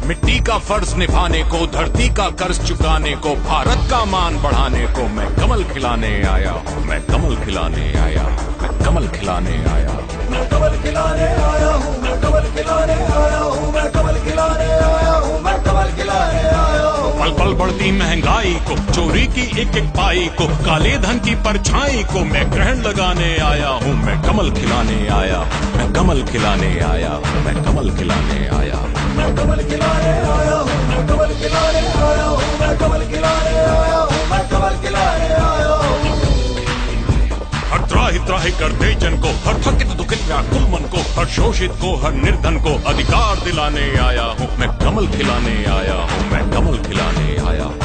मिट्टी का फर्ज निभाने को, धरती का कर्ज चुकाने को, भारत का मान बढ़ाने को मैं कमल खिलाने आया हूँ, मैं कमल खिलाने आया हूँ, मैं कमल खिलाने आया हूँ, मैं कमल खिलाने आया हूँ, मैं कमल खिलाने आया हूँ, मैं कमल खिलाने आया हूँ, मैं कमल खिलाने आया हूँ। पल पल बढ़ती महंगाई को, चोरी की एक एक पाई को, काले धन की परछाई को मैं ग्रहण लगाने आया हूँ, मैं कमल खिलाने आया हूँ, मैं कमल खिलाने आया हूँ, मैं कमल खिलाने आया हूँ, मैं कमल खिलाने आया हूँ, मैं कमल खिलाने आया हूँ, मैं कमल खिलाने आया हूँ, मैं कमल खिलाने आया हूँ। हर त्राहि त्राहि करते जन को, हर थकित दुखित व्याकुल मन को, हर शोषित को, हर निर्धन को अधिकार दिलाने आया हूँ, मैं कमल खिलाने आया हूँ, मैं कमल खिलाने आया हूँ।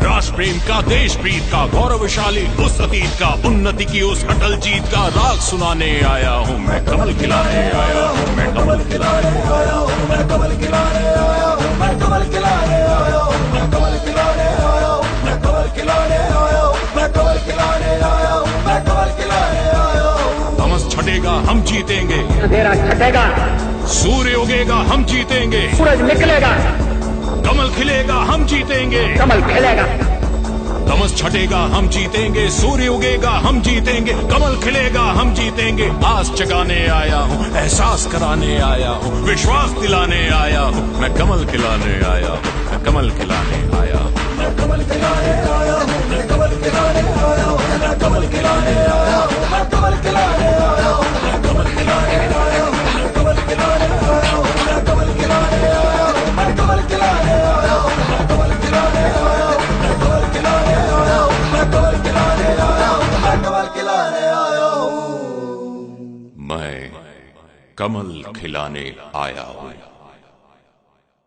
राष्ट्र प्रेम का, देश प्रीत का, गौरवशाली उस अतीत का, उन्नति की उस अटल जीत का राग सुनाने आया हूँ, मैं कमल खिलाने आया हूँ, मैं कमल खिलाने आया हूँ, मैं कमल खिलाने आया हूँ, मैं कमल खिलाने आया हूँ, मैं कमल खिलाने आया हूँ, मैं कमल खिलाने आया हूँ, मैं कमल खिलाने आया हूँ, मैं कमल खिलाने आया हूँ। तमस छटेगा हम जीतेंगे, अंधेरा छटेगा, सूर्य उगेगा हम जीतेंगे, सूरज निकलेगा, कमल खिलेगा हम जीतेंगे, कमल खिलेगा। तमस छटेगा हम जीतेंगे, सूर्य उगेगा हम जीतेंगे, कमल खिलेगा हम जीतेंगे। आस जगाने आया हूँ, एहसास कराने आया हूँ, विश्वास दिलाने आया हूँ, मैं कमल खिलाने आया हूँ, मैं कमल खिलाने आया हूँ, मैं कमल खिलाने आया हूँ, मैं कमल खिलाने आया हूँ, मैं कमल खिलाने आया हूँ, मैं कमल खिलाने आया हूँ, मैं कमल खिलाने आया हूँ, मैं कमल खिलाने आया हूँ, मैं कमल खिलाने आया हूँ, मैं कमल खिलाने आया हूँ, मैं कमल खिलाने आया हूँ, मैं कमल खिलाने आया हूँ, मैं कमल खिलाने आया हूँ, मैं कमल खिलाने आया हूँ। मैं कमल खिलाने आया हूँ।